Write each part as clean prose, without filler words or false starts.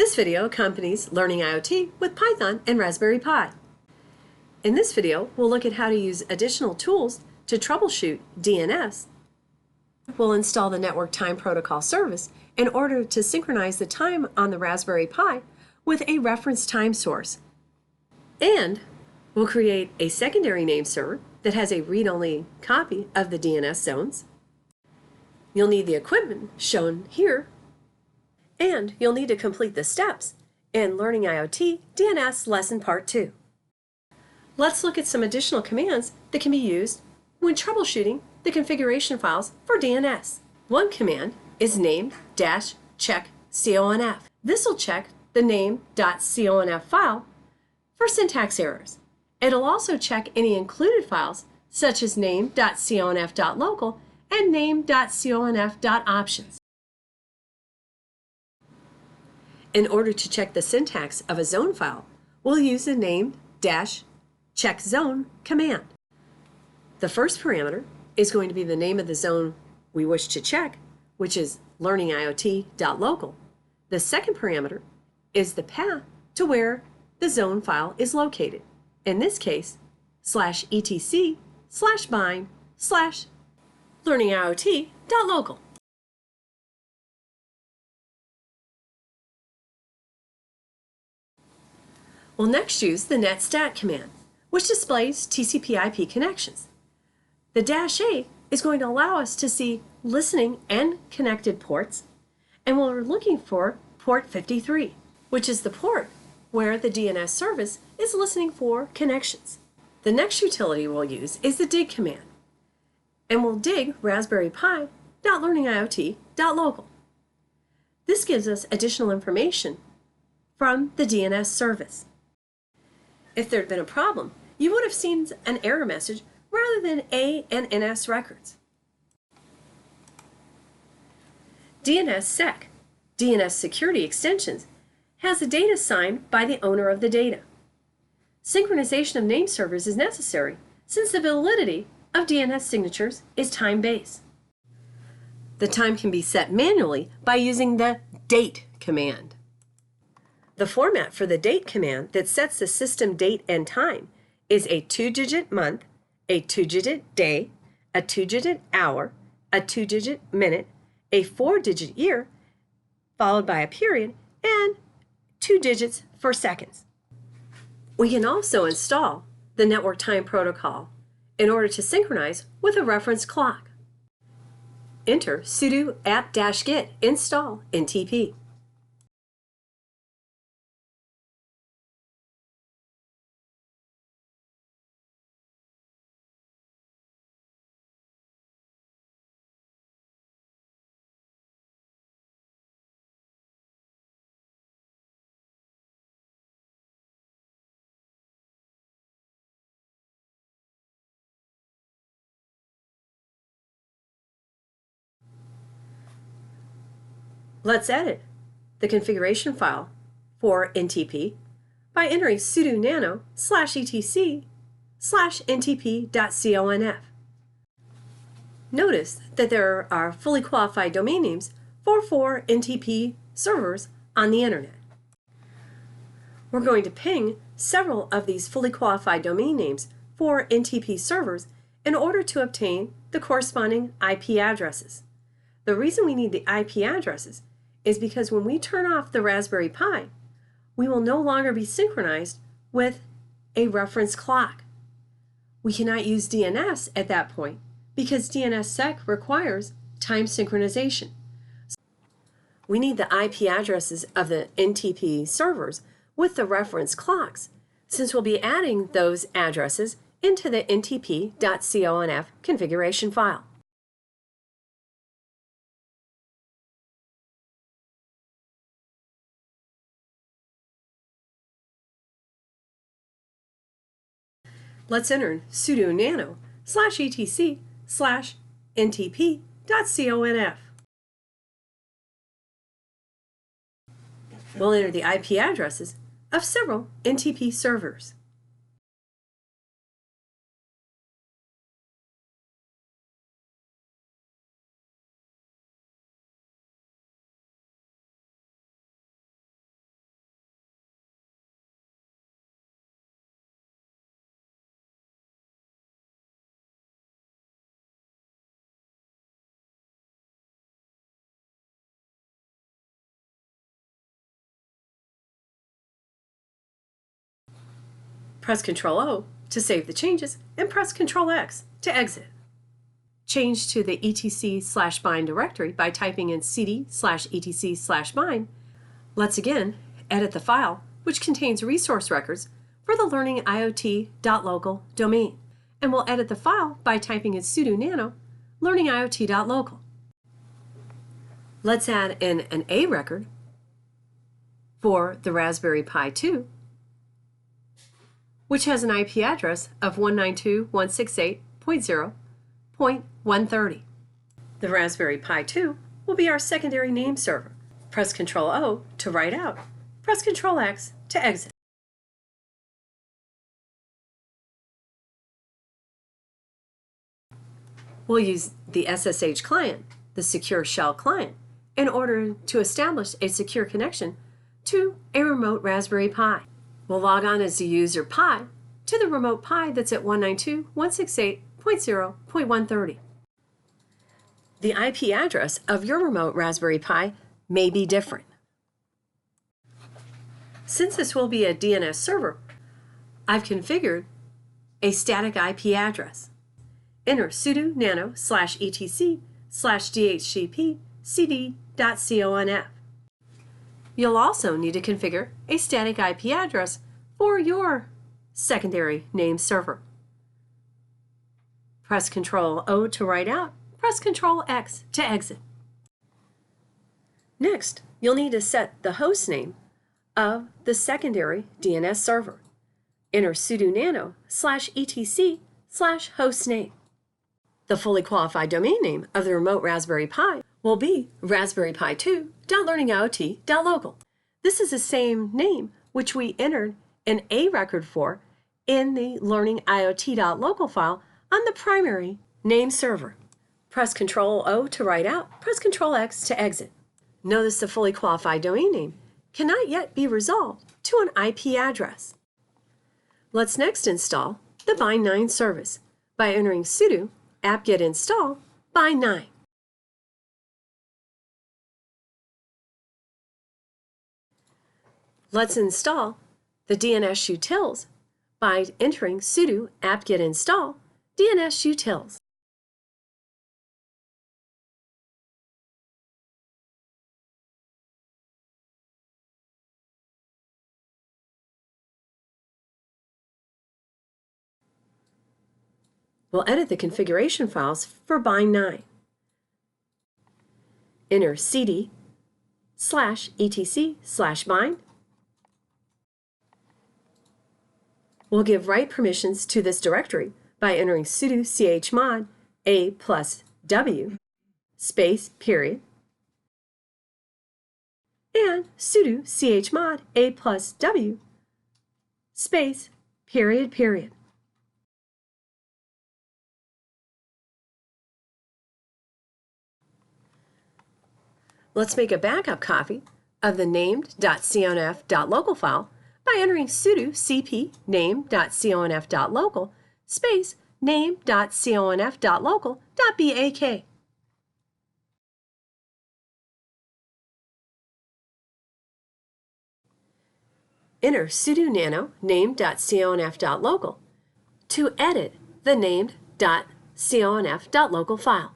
This video accompanies learning IoT with Python and Raspberry Pi. In this video, we'll look at how to use additional tools to troubleshoot DNS. We'll install the Network Time Protocol service in order to synchronize the time on the Raspberry Pi with a reference time source. And we'll create a secondary name server that has a read-only copy of the DNS zones. You'll need the equipment shown here, and you'll need to complete the steps in Learning IoT DNS Lesson Part 2. Let's look at some additional commands that can be used when troubleshooting the configuration files for DNS. One command is name-check-conf. This will check the name.conf file for syntax errors. It'll also check any included files such as name.conf.local and name.conf.options. In order to check the syntax of a zone file, we'll use the name-checkzone command. The first parameter is going to be the name of the zone we wish to check, which is learningiot.local. The second parameter is the path to where the zone file is located. In this case, /etc/bind/learningiot.local. We'll next use the netstat command, which displays TCP/IP connections. The -A is going to allow us to see listening and connected ports, and we're looking for port 53, which is the port where the DNS service is listening for connections. The next utility we'll use is the dig command, and we'll dig Raspberry Pi.learningiot.local. This gives us additional information from the DNS service. If there had been a problem, you would have seen an error message rather than A and NS records. DNSSEC, DNS Security Extensions, has the data signed by the owner of the data. Synchronization of name servers is necessary since the validity of DNS signatures is time-based. The time can be set manually by using the date command. The format for the date command that sets the system date and time is a 2-digit month, a 2-digit day, a 2-digit hour, a 2-digit minute, a 4-digit year, followed by a period, and 2 digits for seconds. We can also install the Network Time Protocol in order to synchronize with a reference clock. Enter sudo apt-get install NTP. Let's edit the configuration file for NTP by entering sudo nano /etc/ntp.conf. Notice that there are fully qualified domain names for 4 NTP servers on the internet. We're going to ping several of these fully qualified domain names for NTP servers in order to obtain the corresponding IP addresses. The reason we need the IP addresses is because when we turn off the Raspberry Pi, we will no longer be synchronized with a reference clock. We cannot use DNS at that point because DNSSEC requires time synchronization. We need the IP addresses of the NTP servers with the reference clocks, since we'll be adding those addresses into the ntp.conf configuration file. Let's enter sudo nano /etc/ntp.conf. We'll enter the IP addresses of several NTP servers. Press Ctrl-O to save the changes, and press Ctrl-X to exit. Change to the etc/bind directory by typing in cd/etc/bind. Let's again edit the file, which contains resource records for the learning IoT.local domain. And we'll edit the file by typing in sudo nano learning IoT.local. Let's add in an A record for the Raspberry Pi 2, which has an IP address of 192.168.0.130. The Raspberry Pi 2 will be our secondary name server. Press Ctrl-O to write out. Press Ctrl-X to exit. We'll use the SSH client, the Secure Shell client, in order to establish a secure connection to a remote Raspberry Pi. We'll log on as the user Pi to the remote Pi that's at 192.168.0.130. The IP address of your remote Raspberry Pi may be different. Since this will be a DNS server, I've configured a static IP address. Enter sudo nano /etc/dhcp cd.conf. You'll also need to configure a static IP address for your secondary name server. Press Ctrl-O to write out. Press Ctrl-X to exit. Next, you'll need to set the host name of the secondary DNS server. Enter sudo nano /etc/hostname. The fully qualified domain name of the remote Raspberry Pi will be raspberrypi2.learningiot.local. This is the same name which we entered an A record for in the learningiot.local file on the primary name server. Press Ctrl-O to write out. Press Ctrl-X to exit. Notice the fully qualified domain name cannot yet be resolved to an IP address. Let's next install the bind9 service by entering sudo apt-get install bind9. Let's install the Dns Utils by entering sudo apt-get install Dns Utils. We'll edit the configuration files for bind9. Enter cd/etc/bind. We'll give write permissions to this directory by entering sudo chmod a+w space period and sudo chmod a+w space period period. Let's make a backup copy of the named.conf.local file by entering sudo cp name.conf.local space name.conf.local.bak. Enter sudo nano name.conf.local to edit the named.conf.local file.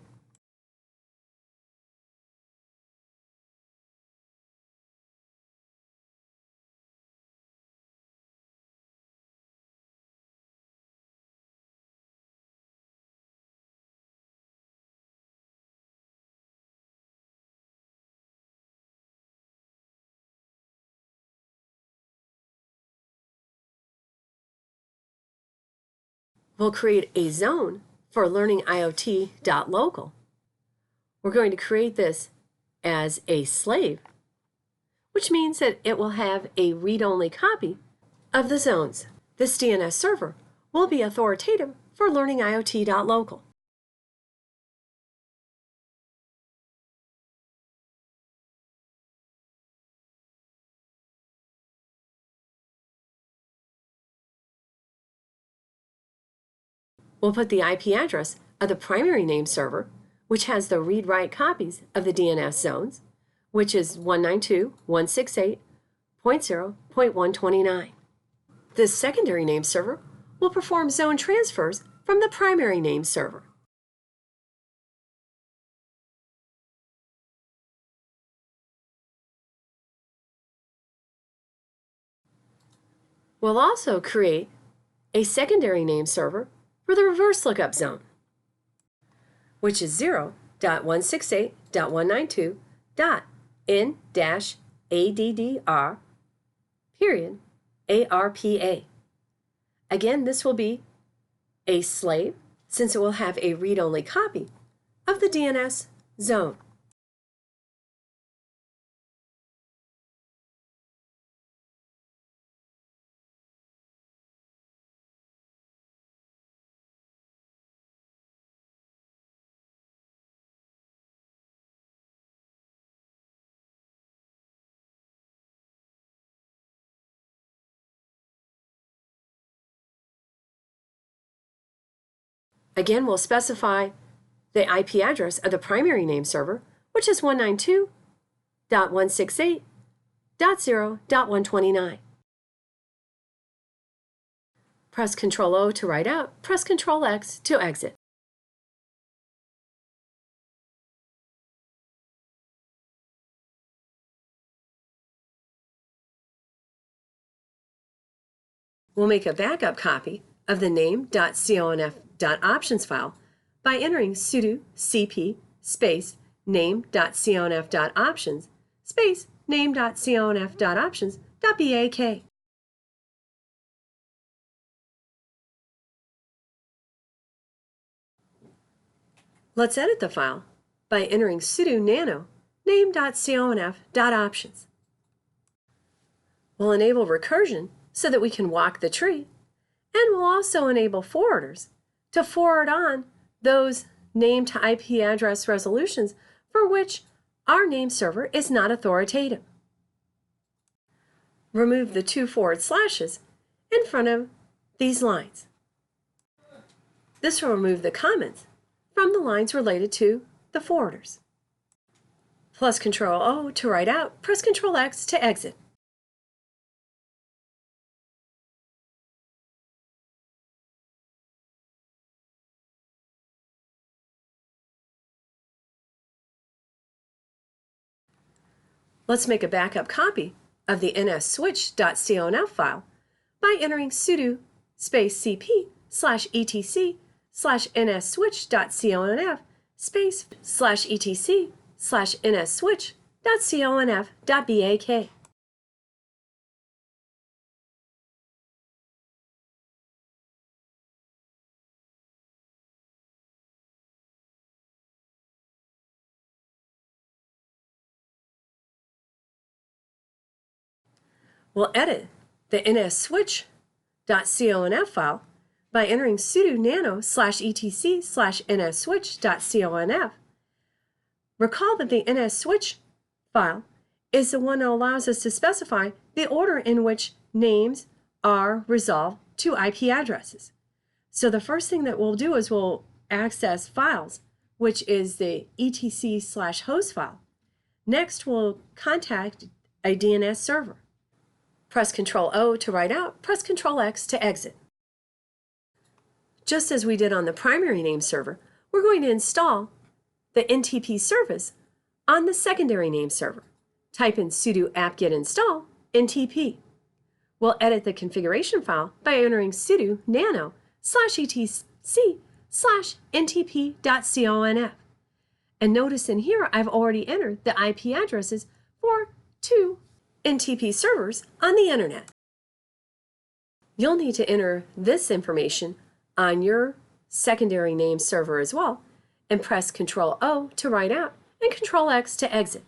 We'll create a zone for learningiot.local. We're going to create this as a slave, which means that it will have a read-only copy of the zones. This DNS server will be authoritative for learningiot.local. We'll put the IP address of the primary name server, which has the read-write copies of the DNS zones, which is 192.168.0.129. This secondary name server will perform zone transfers from the primary name server. We'll also create a secondary name server for the reverse lookup zone, which is 0.168.192.n-addr period ARPA. Again, this will be a slave since it will have a read-only copy of the DNS zone. Again, we'll specify the IP address of the primary name server, which is 192.168.0.129. Press Ctrl-O to write out, press Ctrl-X to exit. We'll make a backup copy of the name.conf.options file by entering sudo cp space name.conf.options space name.conf.options.bak. Let's edit the file by entering sudo nano name.conf.options. We'll enable recursion so that we can walk the tree, and we'll also enable forwarders to forward on those name to IP address resolutions for which our name server is not authoritative. Remove the 2 forward slashes in front of these lines. This will remove the comments from the lines related to the forwarders. Plus Ctrl-O to write out, press Ctrl-X to exit. Let's make a backup copy of the nslookup.conf file by entering sudo space cp /etc /nslookup.conf space /etc /nslookup.conf.bak. We'll edit the nslookup.conf file by entering sudo nano /etc /nslookup.conf. Recall that the nslookup file is the one that allows us to specify the order in which names are resolved to IP addresses. So the first thing that we'll do is we'll access files, which is the etc/host file. Next, we'll contact a DNS server. Press Ctrl-O to write out, press Ctrl-X to exit. Just as we did on the primary name server, we're going to install the NTP service on the secondary name server. Type in sudo apt-get install NTP. We'll edit the configuration file by entering sudo nano /etc /ntp.conf. And notice in here I've already entered the IP addresses for 2 NTP servers on the internet. You'll need to enter this information on your secondary name server as well, and press Ctrl-O to write out and Ctrl-X to exit.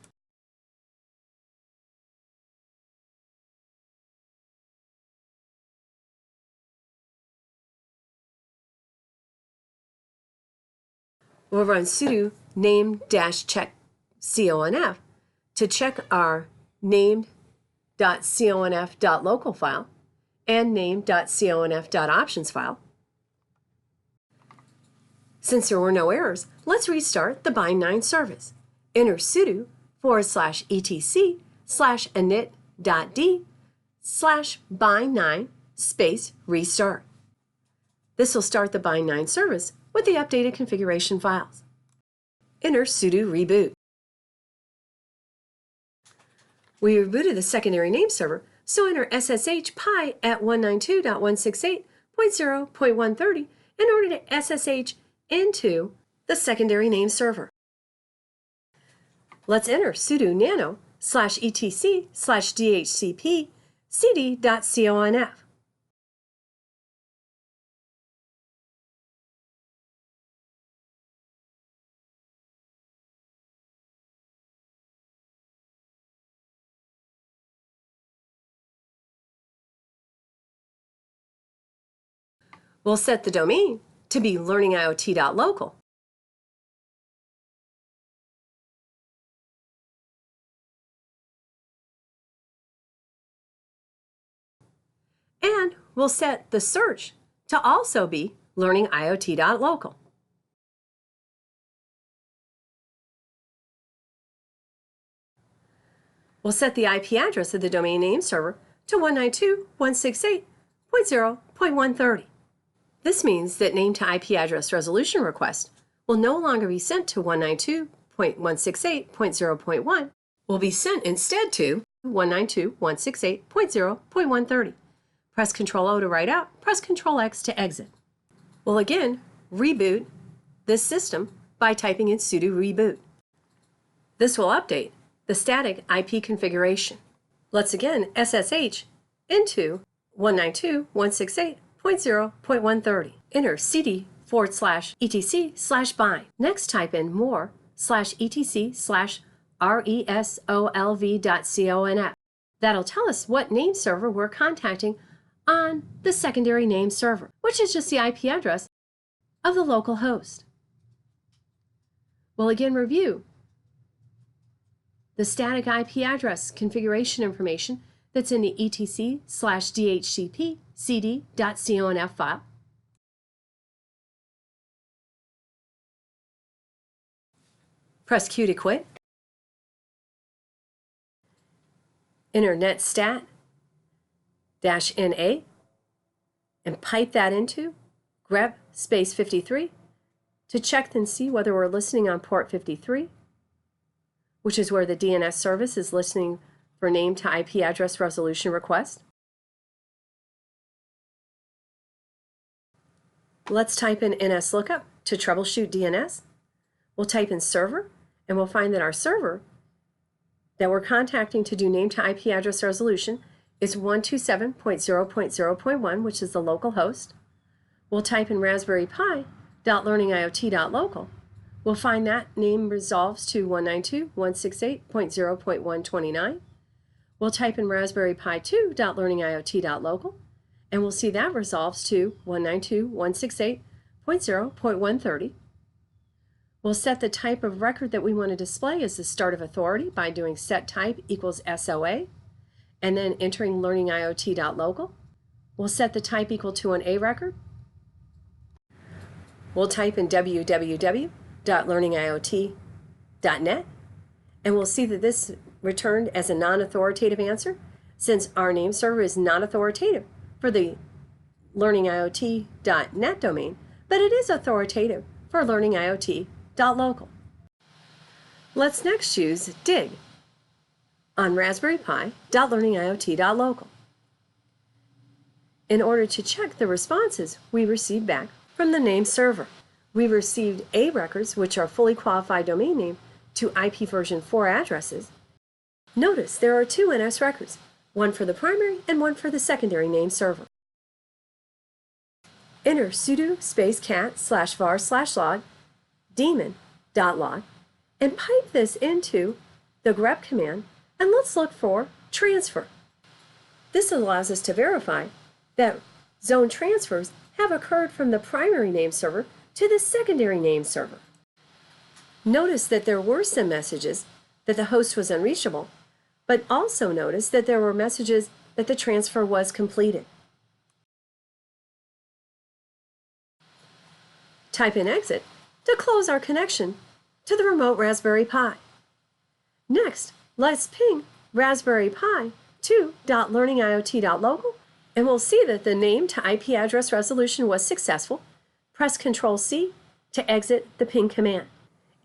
We'll run sudo name-check conf to check our name.conf.local file and name.conf.options file. Since there were no errors, let's restart the bind9 service. Enter sudo /etc/init.d/bind9 space restart. This will start the bind9 service with the updated configuration files. Enter sudo reboot. We rebooted the secondary name server, so enter SSH pi at 192.168.0.130 in order to SSH into the secondary name server. Let's enter sudo nano /etc/dhcp cd.conf. We'll set the domain to be learningiot.local. And we'll set the search to also be learningiot.local. We'll set the IP address of the domain name server to 192.168.0.130. This means that name to IP address resolution requests will no longer be sent to 192.168.0.1, will be sent instead to 192.168.0.130. Press Ctrl-O to write out, press Ctrl-X to exit. We'll again reboot this system by typing in sudo reboot. This will update the static IP configuration. Let's again SSH into 192.168.0.130. Enter cd/etc/bind. Next type in more/etc/resolv.conf. That'll tell us what name server we're contacting on the secondary name server, which is just the IP address of the local host. We'll again review the static IP address configuration information that's in the etc/dhcp cd.conf file. Press Q to quit. Enter netstat-na and pipe that into grep space 53 to check and see whether we're listening on port 53, which is where the DNS service is listening for name to IP address resolution request. Let's type in Nslookup to troubleshoot DNS. We'll type in server, and we'll find that our server that we're contacting to do name to IP address resolution is 127.0.0.1, which is the local host. We'll type in Raspberry Pi.learningiot.local. We'll find that name resolves to 192.168.0.129. We'll type in Raspberry Pi 2.learningiot.local, and we'll see that resolves to 192.168.0.130. We'll set the type of record that we want to display as the start of authority by doing set type equals SOA, and then entering learningiot.local. We'll set the type equal to an A record. We'll type in www.learningiot.net, and we'll see that this returned as a non-authoritative answer, since our name server is not authoritative for the learningiot.net domain, but it is authoritative for learningiot.local. Let's next use dig on Raspberry Pi.learningiot.local in order to check the responses we received back from the name server. We received A records, which are fully qualified domain name to IP version 4 addresses. Notice there are two NS records, one for the primary and one for the secondary name server. Enter sudo space cat/var/log daemon.log and pipe this into the grep command, and let's look for transfer. This allows us to verify that zone transfers have occurred from the primary name server to the secondary name server. Notice that there were some messages that the host was unreachable, but also notice that there were messages that the transfer was completed. Type in exit to close our connection to the remote Raspberry Pi. Next, let's ping Raspberry Pi 2.learningiot.local And we'll see that the name to IP address resolution was successful. Press Ctrl-C to exit the ping command.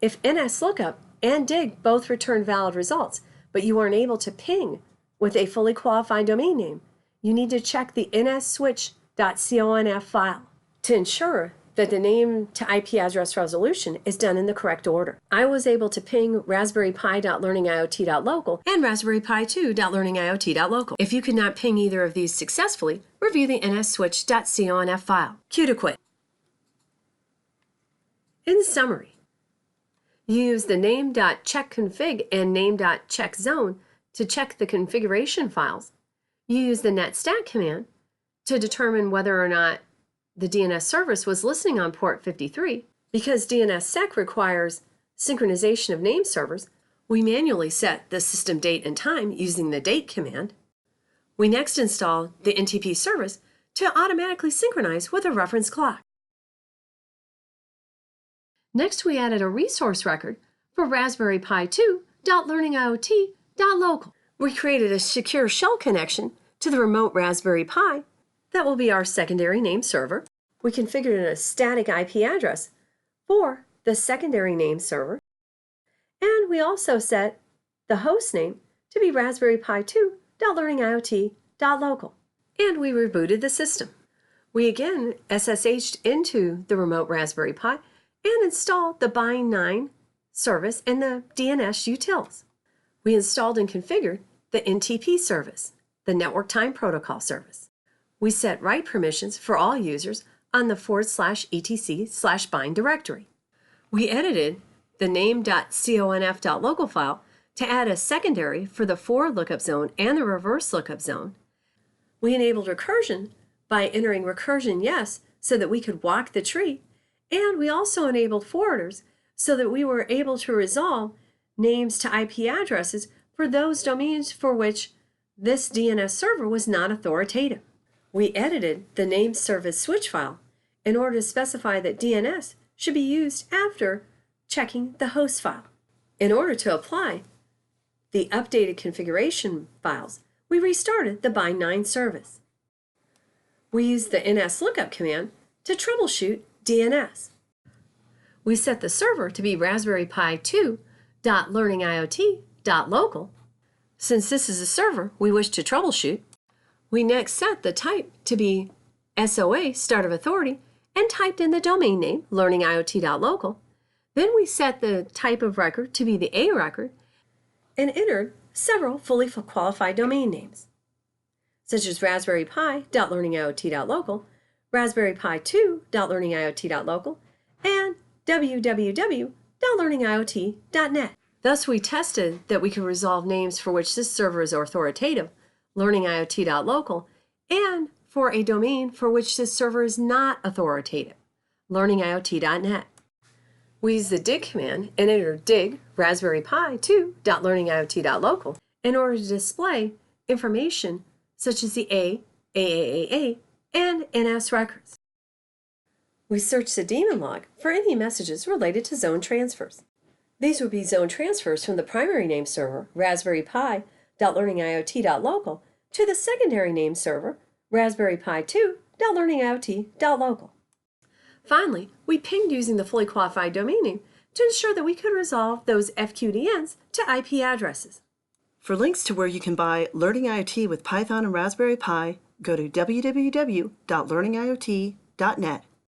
If Nslookup and dig both return valid results, but you aren't able to ping with a fully qualified domain name, you need to check the nsswitch.conf file to ensure that the name to IP address resolution is done in the correct order. I was able to ping Raspberry Pi.learningiot.local and Raspberry Pi 2.learningiot.local. If you could not ping either of these successfully, review the nsswitch.conf file. Q to quit. In summary, you use the name.checkconfig and name.checkzone to check the configuration files. You use the netstack command to determine whether or not the DNS service was listening on port 53. Because DNSSEC requires synchronization of name servers, we manually set the system date and time using the date command. We next install the NTP service to automatically synchronize with a reference clock. Next, we added a resource record for Raspberry Pi 2.learningiot.local. We created a secure shell connection to the remote Raspberry Pi. That will be our secondary name server. We configured a static IP address for the secondary name server. And we also set the host name to be Raspberry Pi 2.learningiot.local. And we rebooted the system. We again SSH'd into the remote Raspberry Pi and installed the bind9 service and the Dns Utils. We installed and configured the NTP service, the Network Time Protocol service. We set write permissions for all users on the /etc/bind directory. We edited the name.conf.local file to add a secondary for the forward lookup zone and the reverse lookup zone. We enabled recursion by entering recursion yes so that we could walk the tree, and we also enabled forwarders so that we were able to resolve names to IP addresses for those domains for which this DNS server was not authoritative. We edited the name service switch file in order to specify that DNS should be used after checking the host file. In order to apply the updated configuration files, we restarted the bind9 service. We used the nslookup command to troubleshoot DNS. We set the server to be Raspberry Pi 2.learningiot.local. Since this is a server we wish to troubleshoot, we next set the type to be SOA, start of authority, and typed in the domain name, learningiot.local. Then we set the type of record to be the A record and entered several fully qualified domain names, such as Raspberry Pi.learningiot.local, Raspberry Pi 2.learningiot.local, and www.learningiot.net. Thus, we tested that we could resolve names for which this server is authoritative, learningiot.local, and for a domain for which this server is not authoritative, learningiot.net. We use the dig command and enter dig Raspberry Pi 2.learningiot.local in order to display information such as the A, AAAA, and NS records. We search the daemon log for any messages related to zone transfers. These would be zone transfers from the primary name server, Raspberry Pi.learningiot.local, to the secondary name server, Raspberry Pi 2.learningiot.local. Finally, we pinged using the fully qualified domain name to ensure that we could resolve those FQDNs to IP addresses. For links to where you can buy Learning IoT with Python and Raspberry Pi, go to www.learningiot.net.